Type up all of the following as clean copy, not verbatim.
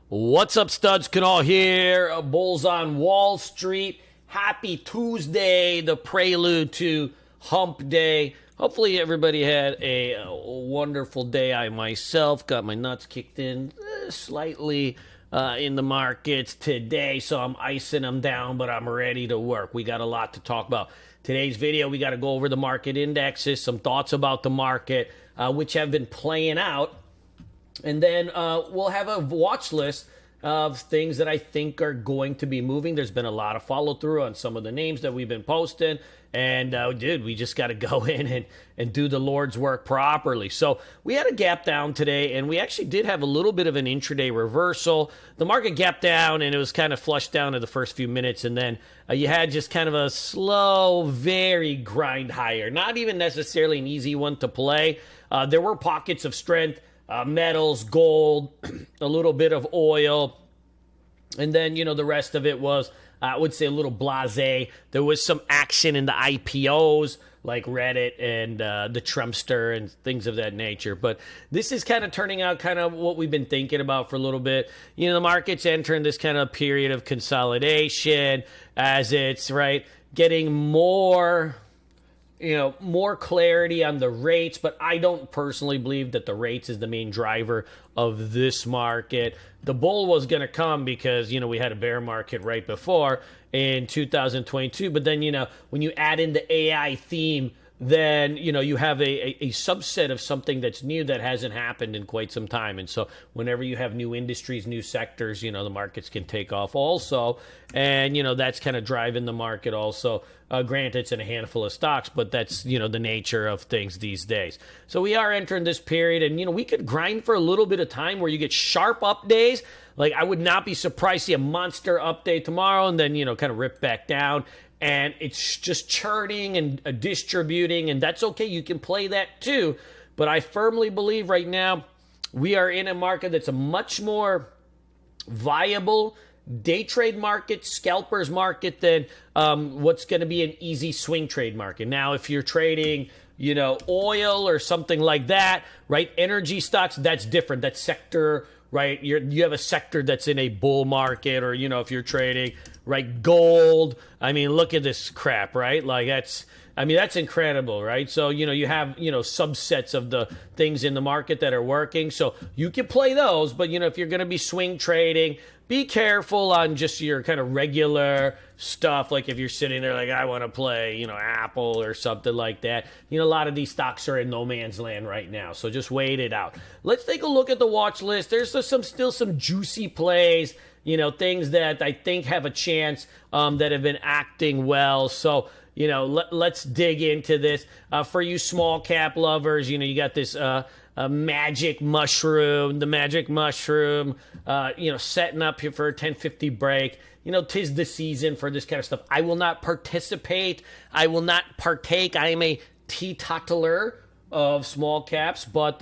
What's up, studs? Canal here. Bulls on Wall Street. Happy Tuesday, the prelude to Hump Day. Hopefully, everybody had a wonderful day. I myself got my nuts kicked in slightly in the markets today, so I'm icing them down, but I'm ready to work. We got a lot to talk about. Today's video, we got to go over the market indexes, some thoughts about the market, which have been playing out. And then we'll have a watch list of things that I think are going to be moving. There's been a lot of follow through on some of the names that we've been posting. And dude, we just got to go in and do the Lord's work properly. So we had a gap down today, and we actually did have a little bit of an intraday reversal. The market gapped down, and it was kind of flushed down in the first few minutes. And then you had just kind of a slow, very grind higher. Not even necessarily an easy one to play. There were pockets of strength. Metals, gold, a little bit of oil. And then, the rest of it was, I would say, a little blasé. There was some action in the IPOs like Reddit and the Trumpster and things of that nature. But this is kind of turning out kind of what we've been thinking about for a little bit. The market's entering this kind of period of consolidation as it's, getting more clarity on the rates, but I don't personally believe that the rates is the main driver of this market. The bull was going to come because, we had a bear market right before in 2022. But then, when you add in the AI theme, then, you have a subset of something that's new that hasn't happened in quite some time. And so whenever you have new industries, new sectors, the markets can take off also. And, that's kind of driving the market also. Granted, it's in a handful of stocks, but that's, the nature of things these days. So we are entering this period, and, we could grind for a little bit of time where you get sharp up days. Like, I would not be surprised to see a monster update tomorrow and then, kind of rip back down. And it's just churning and distributing, and that's okay. You can play that too. But I firmly believe right now we are in a market that's a much more viable day trade market, scalpers market than what's going to be an easy swing trade market. Now, if you're trading, oil or something like that, energy stocks, that's different. That's sector, you have a sector that's in a bull market, or, if you're trading, gold. I mean, look at this crap, that's incredible, right? So, you have, subsets of the things in the market that are working. So you can play those, but, if you're going to be swing trading, be careful on just your kind of regular stuff. Like if you're sitting there like, I want to play, Apple or something like that. A lot of these stocks are in no man's land right now. So just wait it out. Let's take a look at the watch list. There's still some juicy plays, things that I think have a chance that have been acting well. So, let's dig into this. For you small cap lovers, you got this magic mushroom, the magic mushroom, setting up here for a 1050 break. Tis the season for this kind of stuff. I will not participate. I will not partake. I am a teetotaler of small caps, but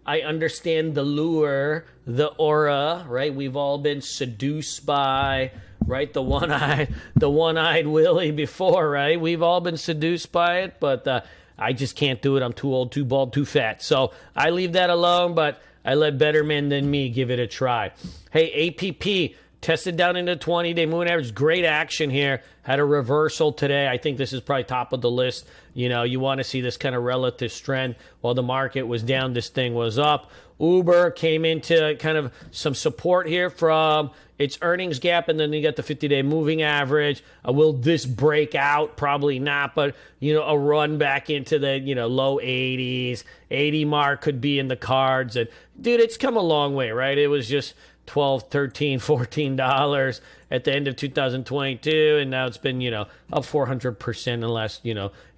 I understand the lure, the aura, We've all been seduced by, the one-eyed Willie before, We've all been seduced by it, but I just can't do it. I'm too old, too bald, too fat. So I leave that alone, but I let better men than me give it a try. Hey, APP tested down into 20-day moving average. Great action here. Had a reversal today. I think this is probably top of the list. You want to see this kind of relative strength. While the market was down, this thing was up. Uber came into kind of some support here from its earnings gap, and then you got the 50-day moving average. Will this break out? Probably not, but, a run back into the, low 80s. 80 mark could be in the cards. And, dude, it's come a long way, It was just $12, $13, $14 at the end of 2022, and now it's been, up 400% in the last,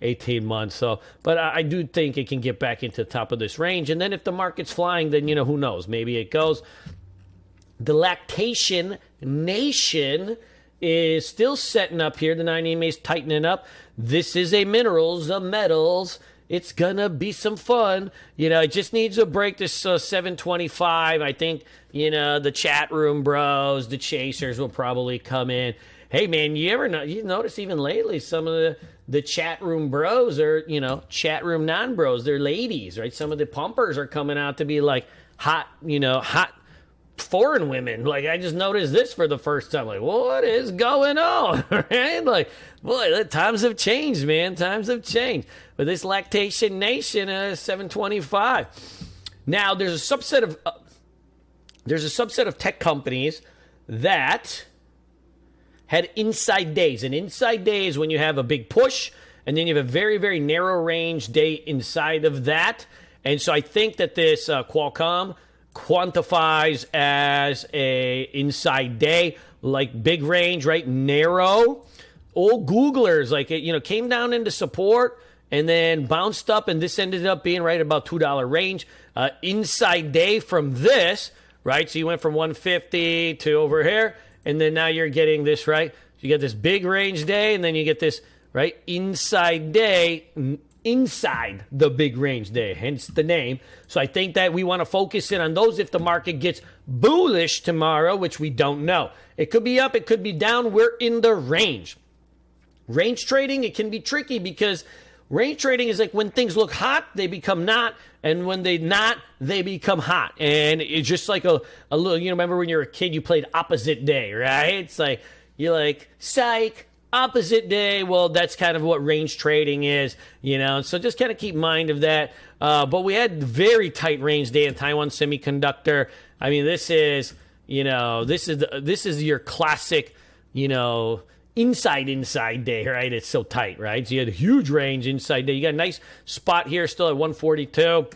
18 months. So, but I do think it can get back into the top of this range. And then if the market's flying, then, who knows? Maybe it goes. The Lactation Nation is still setting up here. The 9 EMA is tightening up. This is a minerals, a metals. It's going to be some fun. It just needs to break this 725. I think, the chat room bros, the chasers will probably come in. Hey, man, you notice even lately some of the chat room bros are, chat room non-bros. They're ladies, Some of the pumpers are coming out to be like hot foreign women. Like, I just noticed this for the first time. Like, what is going on? Right? Like, boy, the times have changed, man. Times have changed. But this lactation nation is 725. Now, there's a subset of tech companies that had inside days. And inside day is when you have a big push, and then you have a very, very narrow range day inside of that. And so I think that this Qualcomm quantifies as a inside day, like big range, right? Narrow. Old Googlers, like it, came down into support and then bounced up, and this ended up being right about $2 range. Inside day from this, right? So you went from 150 to over here, and then now you're getting this, right? So you get this big range day, and then you get this, right? Inside day, inside the big range day, hence the name. So I think that we want to focus in on those if the market gets bullish tomorrow, which we don't know. It could be up, it could be down. We're in the range. Range trading, it can be tricky because range trading is like when things look hot, they become not. And when they not, they become hot. And it's just like a little, remember when you were a kid, you played opposite day, right? It's like, you're like, psych, opposite day. Well, that's kind of what range trading is, So just kind of keep mind of that. But we had very tight range day in Taiwan Semiconductor. I mean, this is your classic, inside day, right? It's so tight, right? So you had a huge range inside day. You got a nice spot here still at 142.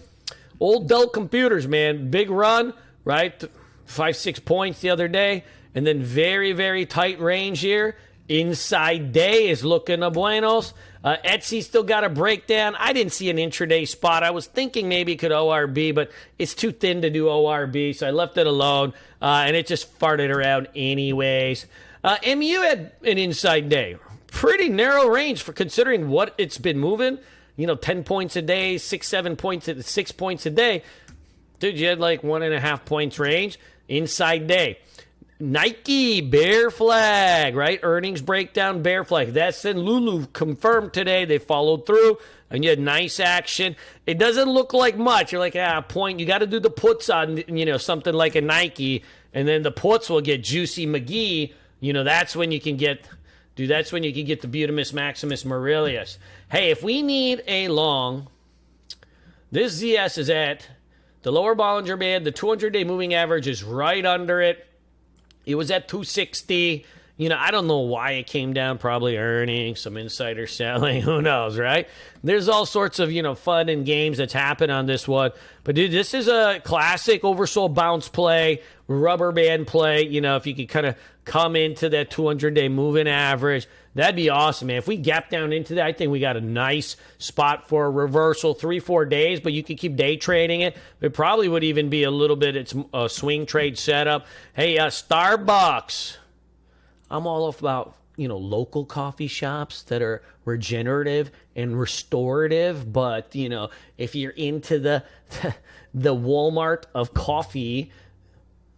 Old Dell Computers, man. Big run, right? 5-6 points the other day. And then very, very tight range here. Inside day is looking a buenos. Etsy still got a breakdown. I didn't see an intraday spot. I was thinking maybe it could ORB, but it's too thin to do ORB, so I left it alone. And it just farted around anyways. MU had an inside day. Pretty narrow range for considering what it's been moving. 10 points a day, 6 points a day. Dude, you had like 1.5 points range. Inside day. Nike, bear flag, right? Earnings breakdown, bear flag. That's in Lulu confirmed today. They followed through, and you had nice action. It doesn't look like much. You're like, point. You got to do the puts on, something like a Nike, and then the puts will get Juicy McGee. That's when you can get, the Butamus Maximus Murilius. Hey, if we need a long, this ZS is at the lower Bollinger Band. The 200-day moving average is right under it. It was at 260. I don't know why it came down. Probably earnings, some insider selling. Who knows, right? There's all sorts of, fun and games that's happened on this one. But, dude, this is a classic oversold bounce play, rubber band play. If you could kind of come into that 200-day moving average, that'd be awesome, man. If we gap down into that, I think we got a nice spot for a reversal, 3-4 days, but you could keep day trading it. It probably would even be a little bit, it's a swing trade setup. Hey, Starbucks. I'm all about, local coffee shops that are regenerative and restorative. But, if you're into the Walmart of coffee,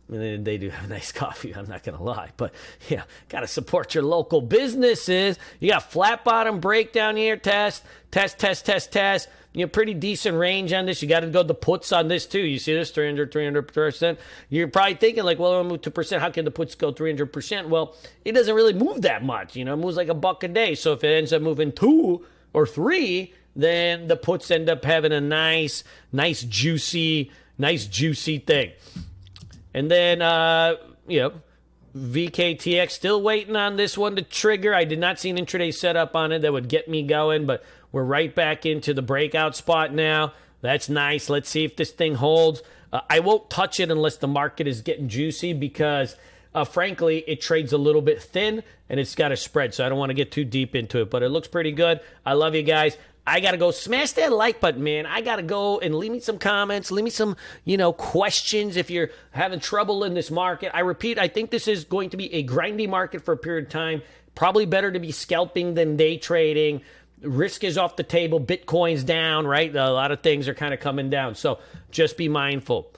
they do have nice coffee, I'm not going to lie. But, yeah, got to support your local businesses. You got flat bottom breakdown here, test. Pretty decent range on this. You got to go the puts on this, too. You see this, 300%. You're probably thinking, like, well, I move 2%. How can the puts go 300%? Well, it doesn't really move that much. It moves like $1 a day. So if it ends up moving 2 or 3, then the puts end up having a nice juicy thing. And then, VKTX, still waiting on this one to trigger. I did not see an intraday setup on it that would get me going, but we're right back into the breakout spot now. That's nice. Let's see if this thing holds. I won't touch it unless the market is getting juicy because, frankly, it trades a little bit thin and it's got a spread, so I don't want to get too deep into it, but it looks pretty good. I love you guys. I got to go smash that like button, man. I got to go and leave me some comments. Leave me some, questions if you're having trouble in this market. I repeat, I think this is going to be a grindy market for a period of time. Probably better to be scalping than day trading. Risk is off the table. Bitcoin's down, right? A lot of things are kind of coming down. So just be mindful.